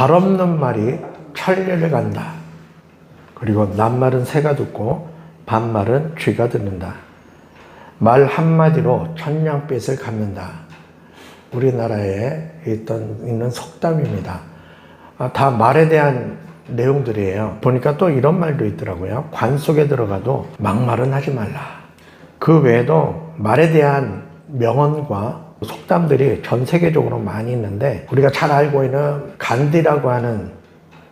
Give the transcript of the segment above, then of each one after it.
발 없는 말이 천리를 간다. 그리고 낱말은 새가 듣고 반말은 쥐가 듣는다. 말 한마디로 천냥빛을 갚는다. 우리나라에 있는 속담입니다. 다 말에 대한 내용들이에요. 보니까 또 이런 말도 있더라고요. 관 속에 들어가도 막말은 하지 말라. 그 외에도 말에 대한 명언과 속담들이 전 세계적으로 많이 있는데, 우리가 잘 알고 있는 간디라고 하는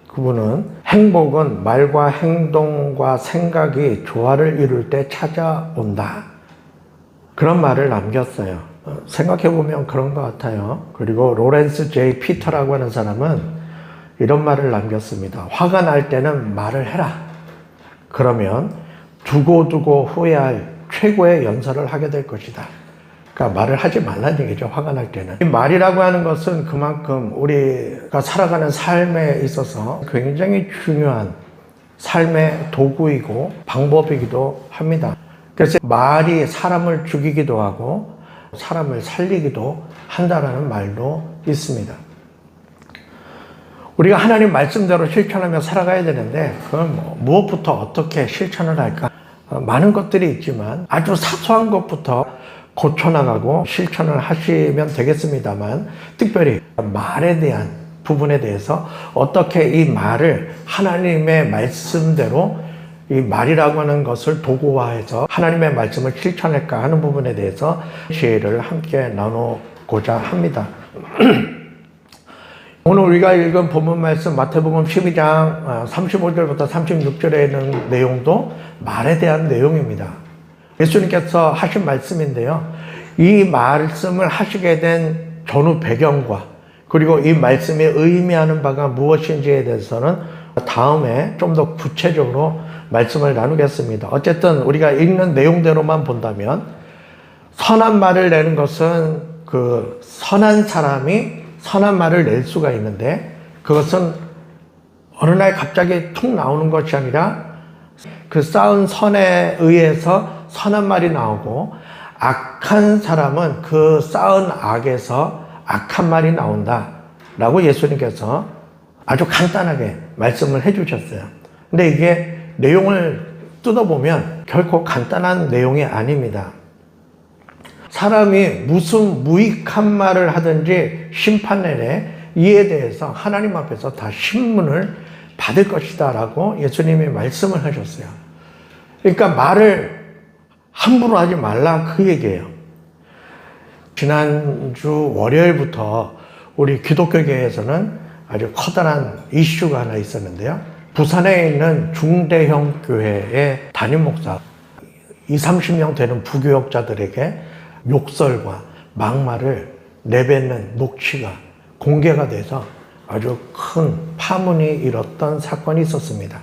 그분은 행복은 말과 행동과 생각이 조화를 이룰 때 찾아온다. 그런 말을 남겼어요. 생각해보면 그런 것 같아요. 그리고 로렌스 제이 피터라고 하는 사람은 이런 말을 남겼습니다. 화가 날 때는 말을 해라. 그러면 두고두고 후회할 최고의 연설을 하게 될 것이다. 그러니까 말을 하지 말라는 얘기죠. 화가 날 때는. 이 말이라고 하는 것은 그만큼 우리가 살아가는 삶에 있어서 굉장히 중요한 삶의 도구이고 방법이기도 합니다. 그래서 말이 사람을 죽이기도 하고 사람을 살리기도 한다라는 말도 있습니다. 우리가 하나님 말씀대로 실천하며 살아가야 되는데, 그건 무엇부터 어떻게 실천을 할까? 많은 것들이 있지만 아주 사소한 것부터 고쳐나가고 실천을 하시면 되겠습니다만, 특별히 말에 대한 부분에 대해서 어떻게 이 말을 하나님의 말씀대로 이 말이라고 하는 것을 도구화해서 하나님의 말씀을 실천할까 하는 부분에 대해서 지혜를 함께 나누고자 합니다. 오늘 우리가 읽은 본문 말씀 마태복음 12장 35절부터 36절에 있는 내용도 말에 대한 내용입니다. 예수님께서 하신 말씀인데요. 이 말씀을 하시게 된 전후 배경과 그리고 이 말씀이 의미하는 바가 무엇인지에 대해서는 다음에 좀 더 구체적으로 말씀을 나누겠습니다. 어쨌든 우리가 읽는 내용대로만 본다면, 선한 말을 내는 것은 그 선한 사람이 선한 말을 낼 수가 있는데, 그것은 어느 날 갑자기 툭 나오는 것이 아니라 그 쌓은 선에 의해서 선한 말이 나오고, 악한 사람은 그 쌓은 악에서 악한 말이 나온다 라고 예수님께서 아주 간단하게 말씀을 해주셨어요. 근데 이게 내용을 뜯어보면 결코 간단한 내용이 아닙니다. 사람이 무슨 무익한 말을 하든지 심판날에 이에 대해서 하나님 앞에서 다 신문을 받을 것이다 라고 예수님이 말씀을 하셨어요. 그러니까 말을 함부로 하지 말라, 그 얘기예요. 지난주 월요일부터 우리 기독교계에서는 아주 커다란 이슈가 하나 있었는데요. 부산에 있는 중대형 교회의 담임 목사 20-30명 되는 부교역자들에게 욕설과 막말을 내뱉는 녹취가 공개가 돼서 아주 큰 파문이 일었던 사건이 있었습니다.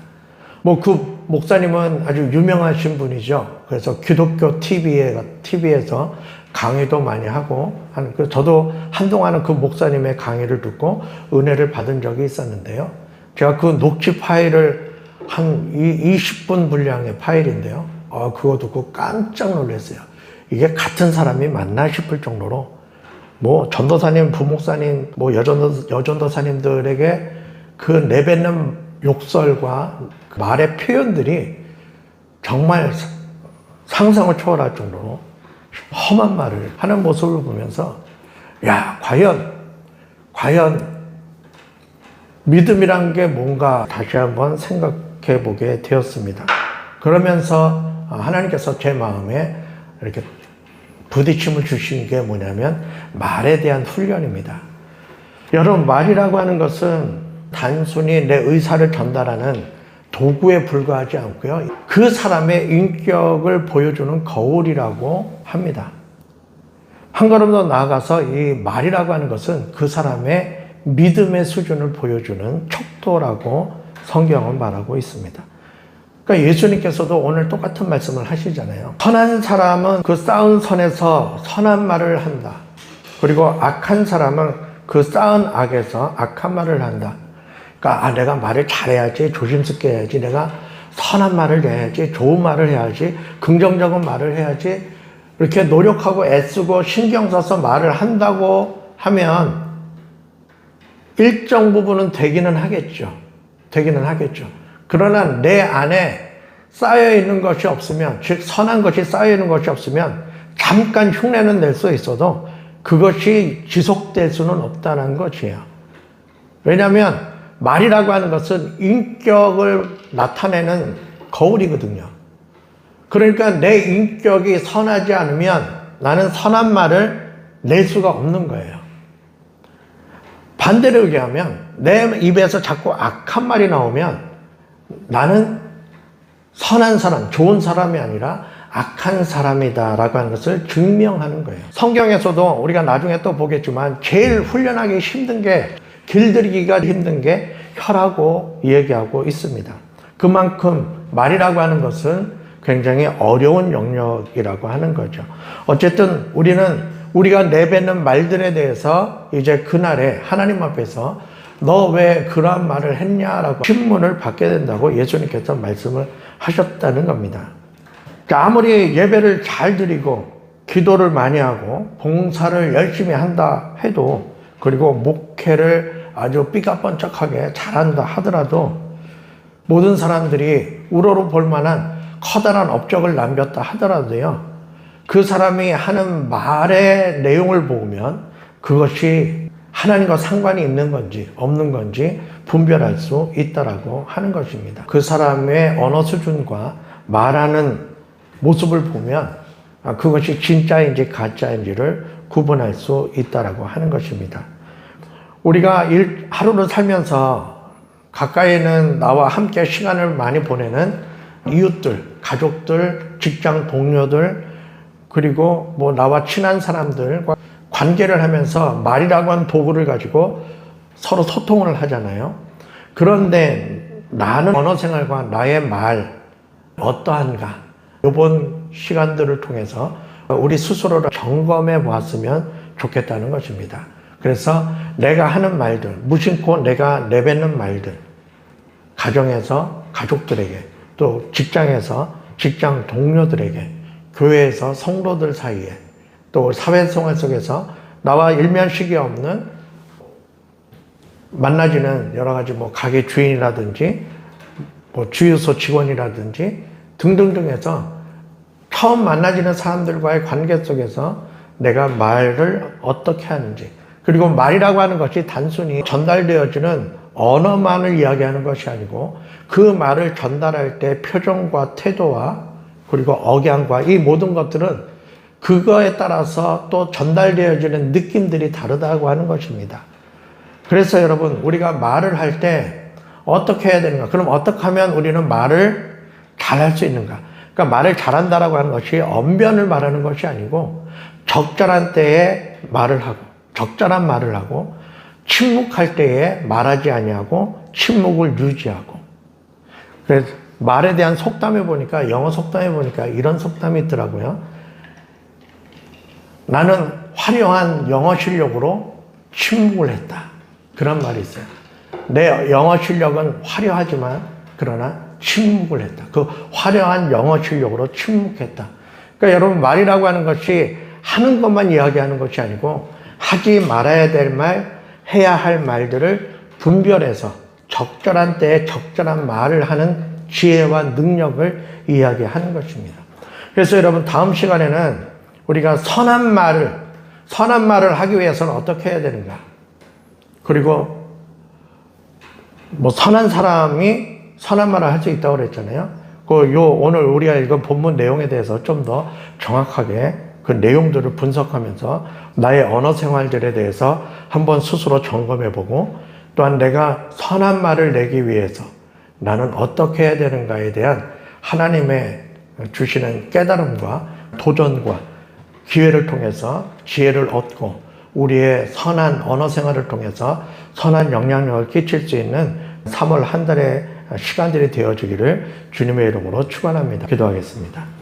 그 목사님은 아주 유명하신 분이죠. 그래서 기독교 TV에서 강의도 많이 하고, 저도 한동안은 그 목사님의 강의를 듣고 은혜를 받은 적이 있었는데요. 제가 그 녹취 파일을 한 20분 분량의 파일인데요. 그거 듣고 깜짝 놀랐어요. 이게 같은 사람이 맞나 싶을 정도로, 전도사님, 부목사님, 여전도사님들에게 그 내뱉는 욕설과 그 말의 표현들이 정말 상상을 초월할 정도로 험한 말을 하는 모습을 보면서, 야, 과연 믿음이란 게 뭔가 다시 한번 생각해 보게 되었습니다. 그러면서 하나님께서 제 마음에 이렇게 부딪힘을 주신 게 뭐냐면, 말에 대한 훈련입니다. 여러분, 말이라고 하는 것은 단순히 내 의사를 전달하는 도구에 불과하지 않고요. 그 사람의 인격을 보여주는 거울이라고 합니다. 한 걸음 더 나아가서 이 말이라고 하는 것은 그 사람의 믿음의 수준을 보여주는 척도라고 성경은 말하고 있습니다. 그러니까 예수님께서도 오늘 똑같은 말씀을 하시잖아요. 선한 사람은 그 쌓은 선에서 선한 말을 한다. 그리고 악한 사람은 그 쌓은 악에서 악한 말을 한다. 그러니까 내가 말을 잘해야지, 조심스럽게 해야지, 내가 선한 말을 해야지, 좋은 말을 해야지, 긍정적인 말을 해야지, 이렇게 노력하고 애쓰고 신경 써서 말을 한다고 하면 일정 부분은 되기는 하겠죠. 되기는 하겠죠. 그러나 내 안에 쌓여있는 것이 없으면, 즉 선한 것이 쌓여있는 것이 없으면 잠깐 흉내는 낼 수 있어도 그것이 지속될 수는 없다는 것이에요. 왜냐하면 말이라고 하는 것은 인격을 나타내는 거울이거든요. 그러니까 내 인격이 선하지 않으면 나는 선한 말을 낼 수가 없는 거예요. 반대로 얘기하면 내 입에서 자꾸 악한 말이 나오면 나는 선한 사람, 좋은 사람이 아니라 악한 사람이다라고 하는 것을 증명하는 거예요. 성경에서도 우리가 나중에 또 보겠지만 제일 훈련하기 힘든 게, 길들이기가 힘든 게 혀라고 얘기하고 있습니다. 그만큼 말이라고 하는 것은 굉장히 어려운 영역이라고 하는 거죠. 어쨌든 우리가 내뱉는 말들에 대해서 이제 그날에 하나님 앞에서 너 왜 그러한 말을 했냐라고 신문을 받게 된다고 예수님께서 말씀을 하셨다는 겁니다. 아무리 예배를 잘 드리고 기도를 많이 하고 봉사를 열심히 한다 해도, 그리고 목회를 아주 삐까뻔쩍하게 잘한다 하더라도 모든 사람들이 우러러 볼 만한 커다란 업적을 남겼다 하더라도요, 그 사람이 하는 말의 내용을 보면 그것이 하나님과 상관이 있는 건지 없는 건지 분별할 수 있다라고 하는 것입니다. 그 사람의 언어 수준과 말하는 모습을 보면 그것이 진짜인지 가짜인지를 구분할 수 있다라고 하는 것입니다. 우리가 하루를 살면서 가까이는 나와 함께 시간을 많이 보내는 이웃들, 가족들, 직장 동료들, 그리고 나와 친한 사람들과 관계를 하면서 말이라고 하는 도구를 가지고 서로 소통을 하잖아요. 그런데 나는 언어 생활과 나의 말 어떠한가? 이번 시간들을 통해서 우리 스스로를 점검해 보았으면 좋겠다는 것입니다. 그래서 내가 하는 말들, 무심코 내가 내뱉는 말들, 가정에서 가족들에게, 또 직장에서 직장 동료들에게, 교회에서 성도들 사이에, 또 사회생활 속에서 나와 일면식이 없는 만나지는 여러 가지 가게 주인이라든지 주유소 직원이라든지 등등등 해서 처음 만나지는 사람들과의 관계 속에서 내가 말을 어떻게 하는지, 그리고 말이라고 하는 것이 단순히 전달되어지는 언어만을 이야기하는 것이 아니고 그 말을 전달할 때 표정과 태도와 그리고 억양과 이 모든 것들은 그거에 따라서 또 전달되어지는 느낌들이 다르다고 하는 것입니다. 그래서 여러분, 우리가 말을 할 때 어떻게 해야 되는가? 그럼 어떻게 하면 우리는 말을 잘할 수 있는가? 그러니까 말을 잘한다라고 하는 것이 언변을 말하는 것이 아니고 적절한 때에 말을 하고, 적절한 말을 하고, 침묵할 때에 말하지 아니하고 침묵을 유지하고. 그래서 말에 대한 속담에 보니까, 영어 속담에 보니까 이런 속담이 있더라고요. 나는 화려한 영어 실력으로 침묵을 했다. 그런 말이 있어요. 내 영어 실력은 화려하지만 그러나 침묵을 했다. 그 화려한 영어 실력으로 침묵했다. 그러니까 여러분, 말이라고 하는 것이 하는 것만 이야기하는 것이 아니고 하지 말아야 될 말, 해야 할 말들을 분별해서 적절한 때에 적절한 말을 하는 지혜와 능력을 이야기하는 것입니다. 그래서 여러분, 다음 시간에는 우리가 선한 말을 하기 위해서는 어떻게 해야 되는가? 그리고 선한 사람이 선한 말을 할 수 있다고 그랬잖아요. 오늘 우리가 읽은 본문 내용에 대해서 좀 더 정확하게 그 내용들을 분석하면서 나의 언어 생활들에 대해서 한번 스스로 점검해보고, 또한 내가 선한 말을 내기 위해서 나는 어떻게 해야 되는가에 대한 하나님의 주시는 깨달음과 도전과 기회를 통해서 지혜를 얻고 우리의 선한 언어 생활을 통해서 선한 영향력을 끼칠 수 있는 3월 한 달의 시간들이 되어주기를 주님의 이름으로 축원합니다. 기도하겠습니다.